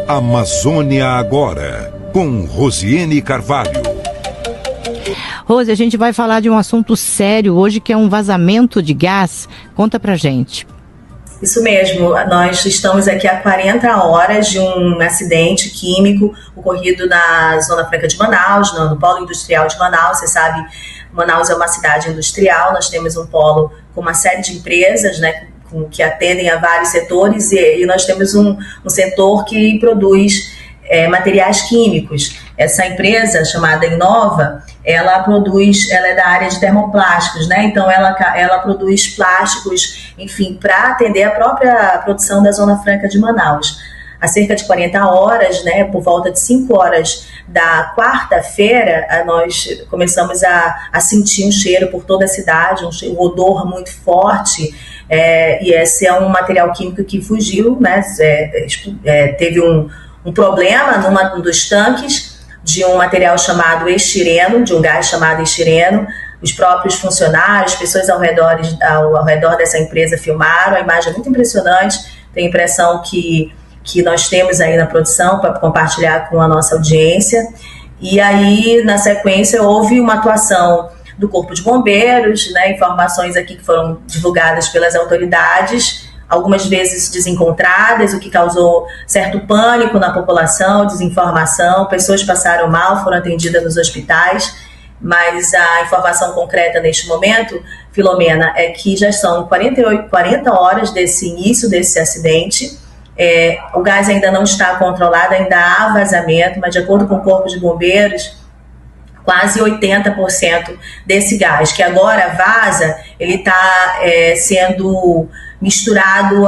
Amazônia Agora, com Rosiane Carvalho. Rose, a gente vai falar de um assunto sério hoje, que é um vazamento de gás. Conta pra gente. Isso mesmo, nós estamos aqui há 40 horas de um acidente químico ocorrido na Zona Franca de Manaus, no Polo Industrial de Manaus. Você sabe, Manaus é uma cidade industrial, nós temos um polo com uma série de empresas, né, que atendem a vários setores, e nós temos um setor que produz materiais químicos. Essa empresa, chamada Inova, ela é da área de termoplásticos, né? Então ela produz plásticos, enfim, para atender a própria produção da Zona Franca de Manaus. Há cerca de 40 horas, né, por volta de 5 horas da quarta-feira, nós começamos a sentir um cheiro por toda a cidade, um odor muito forte, e esse é um material químico que fugiu, né? Teve um problema num dos tanques de um material chamado estireno, de um gás chamado estireno. Os próprios funcionários, pessoas ao redor dessa empresa filmaram. A imagem é muito impressionante. Tenho a impressão que nós temos aí na produção para compartilhar com a nossa audiência. E aí, na sequência, houve uma atuação do Corpo de Bombeiros, né, informações aqui que foram divulgadas pelas autoridades, algumas vezes desencontradas, o que causou certo pânico na população, desinformação. Pessoas passaram mal, foram atendidas nos hospitais, mas a informação concreta neste momento, Filomena, é que já são 40 horas desse início desse acidente. O gás ainda não está controlado, ainda há vazamento, mas de acordo com o Corpo de Bombeiros, quase 80% desse gás que agora vaza, ele está sendo misturado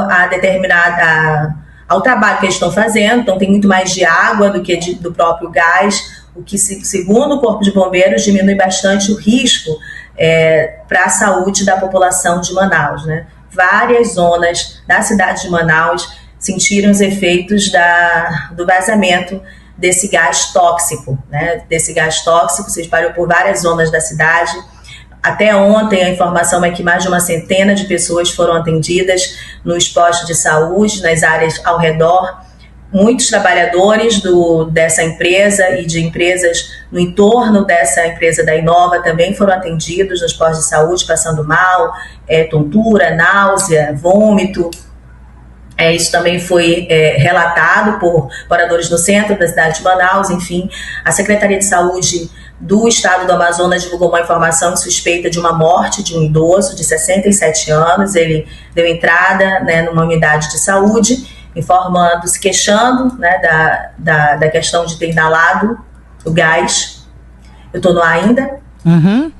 ao trabalho que eles estão fazendo. Então tem muito mais de água do que do próprio gás, o que, segundo o Corpo de Bombeiros, diminui bastante o risco para a saúde da população de Manaus, né? Várias zonas da cidade de Manaus sentiram os efeitos do vazamento desse gás tóxico, né? Desse gás tóxico se espalhou por várias zonas da cidade. Até ontem a informação é que mais de uma centena de pessoas foram atendidas nos postos de saúde, nas áreas ao redor. Muitos trabalhadores dessa empresa e de empresas no entorno dessa empresa da Inova também foram atendidos nos postos de saúde, passando mal, tontura, náusea, vômito. Isso também foi relatado por moradores no centro da cidade de Manaus. Enfim, a Secretaria de Saúde do Estado do Amazonas divulgou uma informação suspeita de uma morte de um idoso de 67 anos. Ele deu entrada, né, numa unidade de saúde, se queixando, né, da questão de ter inalado o gás. Eu estou no ar ainda? Uhum.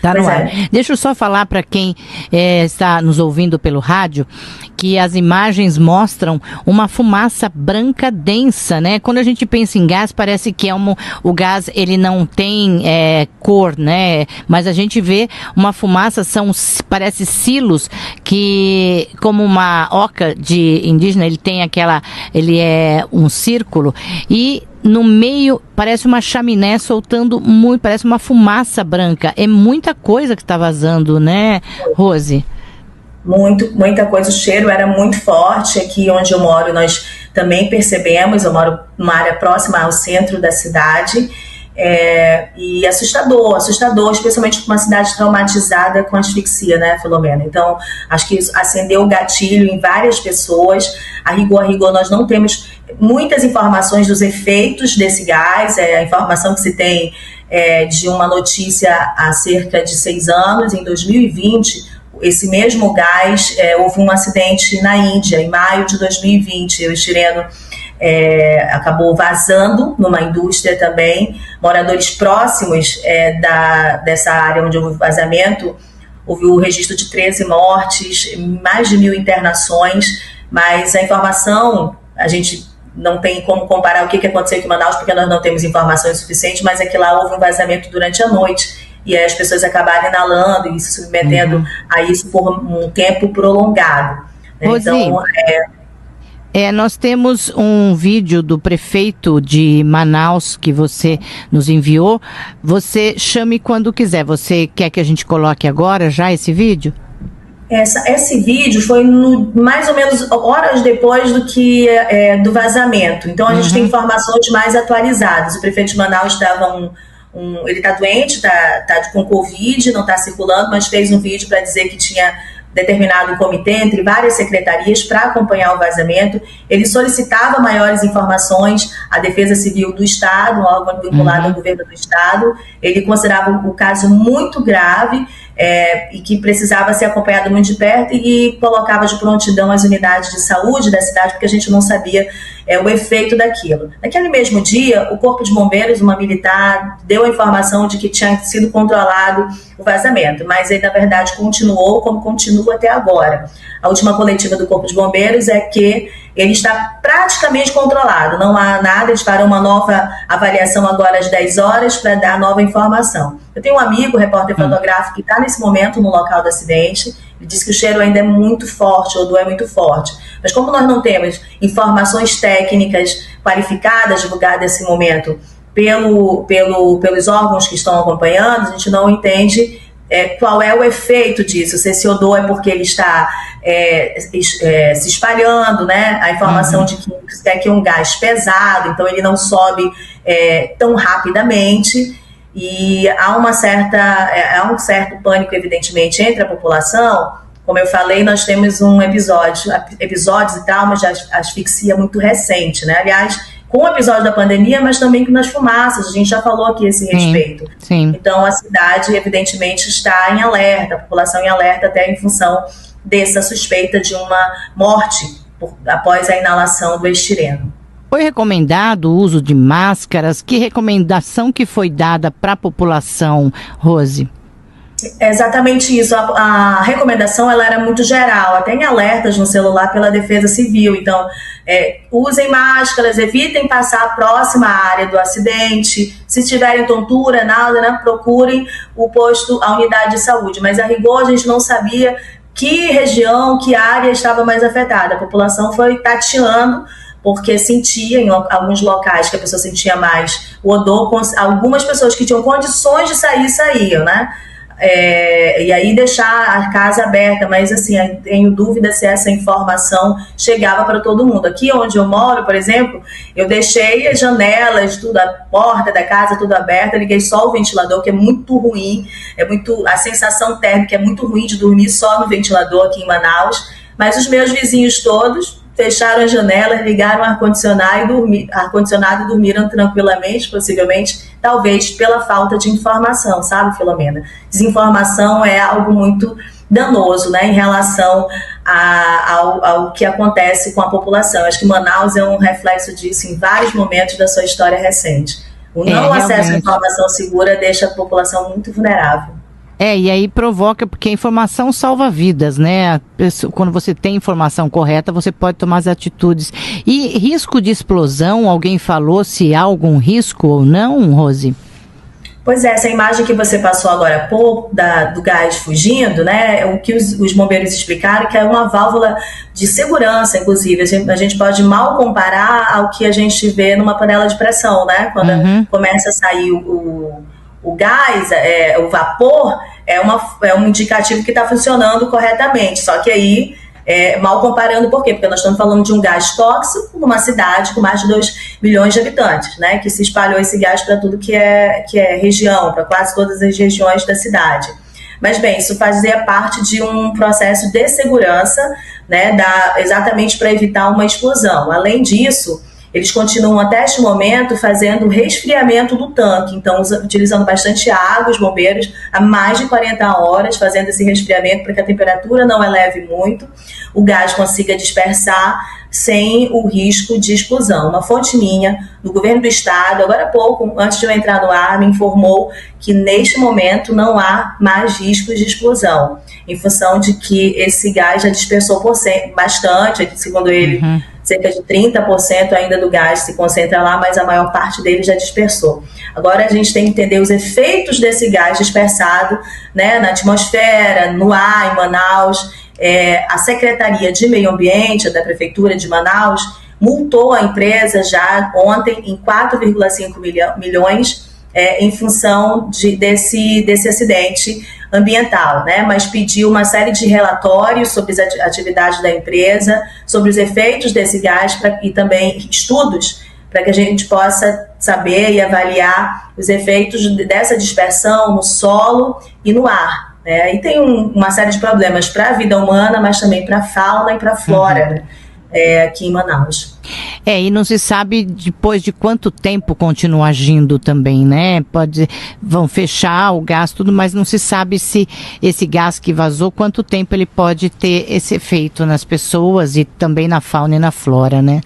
Tá no ar. Deixa eu só falar para quem está nos ouvindo pelo rádio que as imagens mostram uma fumaça branca densa, né? Quando a gente pensa em gás, parece que o gás ele não tem cor, né? Mas a gente vê uma fumaça, parece silos que, como uma oca de indígena, ele é um círculo e no meio parece uma chaminé soltando parece uma fumaça branca. É muita coisa que está vazando, né, Rose? Muita coisa. O cheiro era muito forte. Aqui onde eu moro nós também percebemos. Eu moro numa área próxima ao centro da cidade. E assustador, especialmente com uma cidade traumatizada com asfixia, né, Filomena? Então, acho que isso acendeu o gatilho em várias pessoas. A rigor, nós não temos muitas informações dos efeitos desse gás. A informação que se tem de uma notícia há cerca de 6 anos, em 2020, esse mesmo gás, houve um acidente na Índia, em maio de 2020, o estireno acabou vazando numa indústria também. Moradores próximos dessa área onde houve vazamento, houve o registro de 13 mortes, mais de 1.000 internações, mas a informação, a gente não tem como comparar o que aconteceu aqui em Manaus, porque nós não temos informações suficientes, mas é que lá houve um vazamento durante a noite, e aí as pessoas acabaram inalando e se submetendo a isso por um tempo prolongado. Né? Então, nós temos um vídeo do prefeito de Manaus que você nos enviou. Você chame quando quiser. Você quer que a gente coloque agora já esse vídeo? Esse vídeo foi mais ou menos horas depois do vazamento. Então a gente tem informações mais atualizadas. O prefeito de Manaus estava ele está doente, está com Covid, não está circulando, mas fez um vídeo para dizer que tinha determinado um comitê entre várias secretarias para acompanhar o vazamento. Ele solicitava maiores informações à Defesa Civil do Estado, um órgão vinculado ao governo do Estado. Ele considerava o caso muito grave e que precisava ser acompanhado muito de perto, e colocava de prontidão as unidades de saúde da cidade, porque a gente não sabia o efeito daquilo. Naquele mesmo dia, o Corpo de Bombeiros, uma militar, deu a informação de que tinha sido controlado o vazamento, mas ele, na verdade, continuou como continua até agora. A última coletiva do Corpo de Bombeiros é que ele está praticamente controlado, não há nada, eles farão uma nova avaliação agora às 10 horas para dar nova informação. Eu tenho um amigo, repórter fotográfico, que está nesse momento no local do acidente. Ele disse que o cheiro ainda é muito forte, o odor é muito forte. Mas como nós não temos informações técnicas qualificadas divulgadas nesse momento pelos órgãos que estão acompanhando, a gente não entende qual é o efeito disso, se esse odor é porque ele está se espalhando, né? A informação de que é um gás pesado, então ele não sobe tão rapidamente, e há um certo pânico, evidentemente, entre a população. Como eu falei, nós temos episódios e traumas de asfixia muito recente, né? Aliás, com o episódio da pandemia, mas também nas fumaças, a gente já falou aqui a esse respeito. Sim. Então, a cidade, evidentemente, está em alerta, a população em alerta, até em função dessa suspeita de uma morte após a inalação do estireno. Foi recomendado o uso de máscaras? Que recomendação que foi dada para a população, Rose? É exatamente isso. A recomendação ela era muito geral, até em alertas no celular pela Defesa Civil. Então, usem máscaras, evitem passar próxima à área do acidente. Se tiverem tontura, nada, né, procurem a unidade de saúde. Mas, a rigor, a gente não sabia que região, que área estava mais afetada. A população foi tateando, porque sentia em alguns locais que a pessoa sentia mais o odor. Algumas pessoas que tinham condições de saíam, né? E aí deixar a casa aberta, mas assim, tenho dúvida se essa informação chegava para todo mundo. Aqui onde eu moro, por exemplo, eu deixei as janelas, a porta da casa tudo aberta, liguei só o ventilador, que é muito ruim, a sensação térmica é muito ruim de dormir só no ventilador aqui em Manaus, mas os meus vizinhos todos fecharam as janelas, ligaram o ar-condicionado e dormiram tranquilamente, possivelmente, talvez pela falta de informação, sabe, Filomena? Desinformação é algo muito danoso, né, em relação ao que acontece com a população. Acho que Manaus é um reflexo disso em vários momentos da sua história recente. O não acesso à informação segura deixa a população muito vulnerável. E aí provoca, porque a informação salva vidas, né? Quando você tem informação correta, você pode tomar as atitudes. E risco de explosão, alguém falou se há algum risco ou não, Rose? Pois essa imagem que você passou agora há pouco, do gás fugindo, né? O que os bombeiros explicaram, que é uma válvula de segurança, inclusive. A gente pode mal comparar ao que a gente vê numa panela de pressão, né? Quando começa a sair o gás, o vapor, é um indicativo que está funcionando corretamente. Só que aí, mal comparando, por quê? Porque nós estamos falando de um gás tóxico numa cidade com mais de 2 milhões de habitantes, né? Que se espalhou esse gás para tudo que é região, para quase todas as regiões da cidade. Mas, bem, isso fazia parte de um processo de segurança, né? Exatamente para evitar uma explosão. Além disso, eles continuam até este momento fazendo o resfriamento do tanque, então utilizando bastante água, os bombeiros, há mais de 40 horas fazendo esse resfriamento para que a temperatura não eleve muito, o gás consiga dispersar sem o risco de explosão. Uma fonte minha do governo do estado, agora há pouco, antes de eu entrar no ar, me informou que neste momento não há mais riscos de explosão, em função de que esse gás já dispersou bastante, segundo ele, cerca de 30% ainda do gás se concentra lá, mas a maior parte dele já dispersou. Agora a gente tem que entender os efeitos desse gás dispersado, né, na atmosfera, no ar, em Manaus. A Secretaria de Meio Ambiente da Prefeitura de Manaus multou a empresa já ontem em 4,5 milhões em função desse acidente ambiental, né? Mas pediu uma série de relatórios sobre as atividades da empresa, sobre os efeitos desse gás e também estudos para que a gente possa saber e avaliar os efeitos dessa dispersão no solo e no ar. Né? E tem uma série de problemas para a vida humana, mas também para a fauna e para a flora, aqui em Manaus. E não se sabe depois de quanto tempo continua agindo também, né? Vão fechar o gás, tudo, mas não se sabe se esse gás que vazou, quanto tempo ele pode ter esse efeito nas pessoas e também na fauna e na flora, né?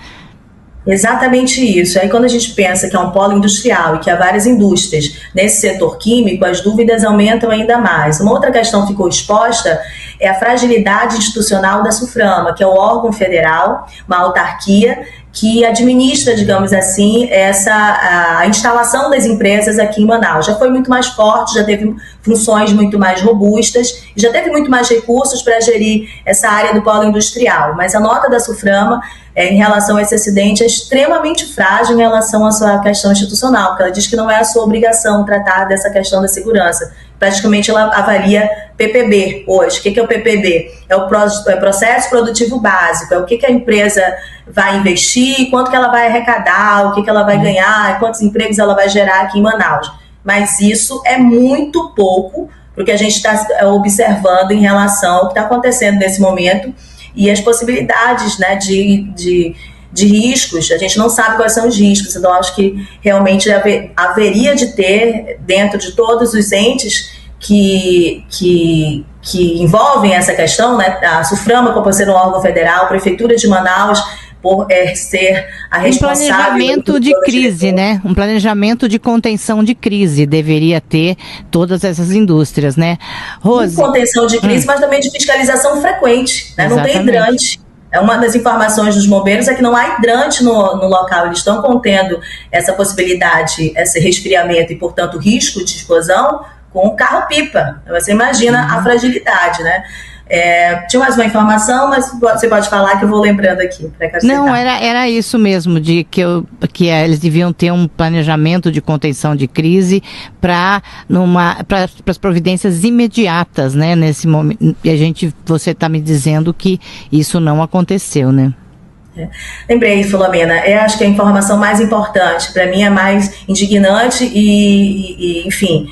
Exatamente isso. Aí quando a gente pensa que é um polo industrial e que há várias indústrias nesse setor químico, as dúvidas aumentam ainda mais. Uma outra questão que ficou exposta é a fragilidade institucional da SUFRAMA, que é o órgão federal, uma autarquia, que administra, digamos assim, a instalação das empresas aqui em Manaus. Já foi muito mais forte, já teve funções muito mais robustas, já teve muito mais recursos para gerir essa área do polo industrial. Mas a nota da SUFRAMA em relação a esse acidente é extremamente frágil em relação à sua questão institucional, porque ela diz que não é a sua obrigação tratar dessa questão da segurança. Praticamente ela avalia PPB hoje. O que é o PPB? É o processo produtivo básico, é o que a empresa vai investir, quanto que ela vai arrecadar, o que ela vai ganhar, quantos empregos ela vai gerar aqui em Manaus. Mas isso é muito pouco porque a gente está observando em relação ao que está acontecendo nesse momento e as possibilidades, né, de riscos. A gente não sabe quais são os riscos, então acho que realmente haveria de ter, dentro de todos os entes que envolvem essa questão, né, a SUFRAMA, como ser um órgão federal, a Prefeitura de Manaus, por ser a responsável... Um planejamento de crise, né? Um planejamento de contenção de crise deveria ter todas essas indústrias, né? Rose? De contenção de crise, mas também de fiscalização frequente, né? Não tem hidrante. Uma das informações dos bombeiros é que não há hidrante no local. Eles estão contendo essa possibilidade, esse resfriamento e, portanto, risco de explosão com o carro-pipa. Você imagina a fragilidade, né? Tinha mais uma informação, mas você pode falar que eu vou lembrando aqui. Não, era isso mesmo, de que eles deviam ter um planejamento de contenção de crise para as providências imediatas, né, nesse momento. E você está me dizendo que isso não aconteceu, né? Lembrei, Filomena, acho que a informação mais importante, para mim é mais indignante e enfim...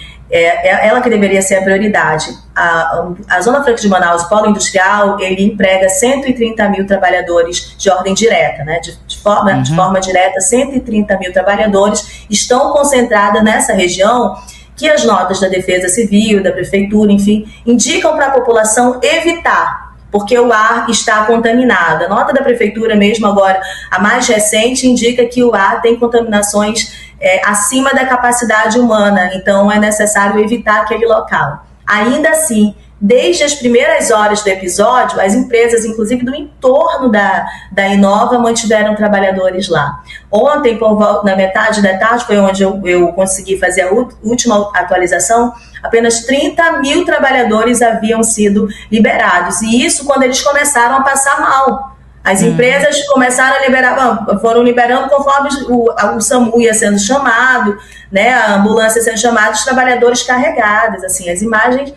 ela que deveria ser a prioridade. A Zona Franca de Manaus, o polo industrial, ele emprega 130 mil trabalhadores de ordem direta, né? De forma direta, 130 mil trabalhadores estão concentrados nessa região que as notas da Defesa Civil, da Prefeitura, enfim, indicam para a população evitar, porque o ar está contaminado. A nota da Prefeitura mesmo agora, a mais recente, indica que o ar tem contaminações acima da capacidade humana, então é necessário evitar aquele local. Ainda assim, desde as primeiras horas do episódio, as empresas, inclusive do entorno da Inova, mantiveram trabalhadores lá. Ontem, na metade da tarde, foi onde eu consegui fazer a última atualização, apenas 30 mil trabalhadores haviam sido liberados, e isso quando eles começaram a passar mal. As empresas começaram a liberar, foram liberando conforme o SAMU ia sendo chamado, né, a ambulância sendo chamada, os trabalhadores carregados. Assim, as imagens,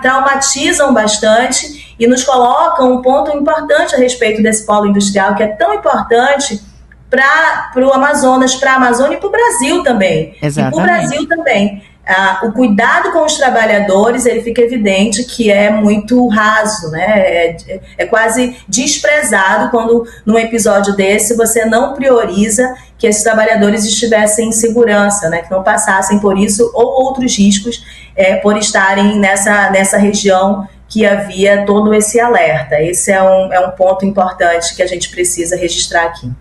traumatizam bastante e nos colocam um ponto importante a respeito desse polo industrial, que é tão importante para o Amazonas, para a Amazônia e para o Brasil também. Exatamente. E para o Brasil também. O cuidado com os trabalhadores, ele fica evidente que é muito raso, né? É quase desprezado quando, num episódio desse, você não prioriza que esses trabalhadores estivessem em segurança, né? Que não passassem por isso ou outros riscos por estarem nessa região que havia todo esse alerta. Esse é um ponto importante que a gente precisa registrar aqui.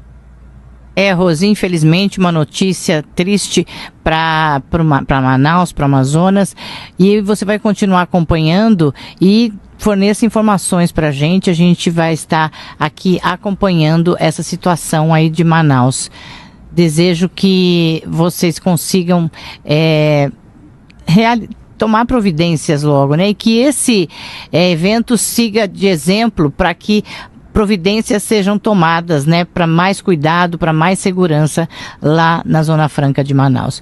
Rose, infelizmente, uma notícia triste para Manaus, para o Amazonas, e você vai continuar acompanhando e forneça informações para a gente vai estar aqui acompanhando essa situação aí de Manaus. Desejo que vocês consigam tomar providências logo, né? E que esse evento siga de exemplo para que providências sejam tomadas, né, para mais cuidado, para mais segurança lá na Zona Franca de Manaus.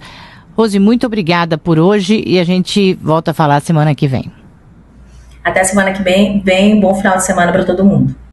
Rose, muito obrigada por hoje e a gente volta a falar semana que vem. Até semana que vem. Bom final de semana para todo mundo.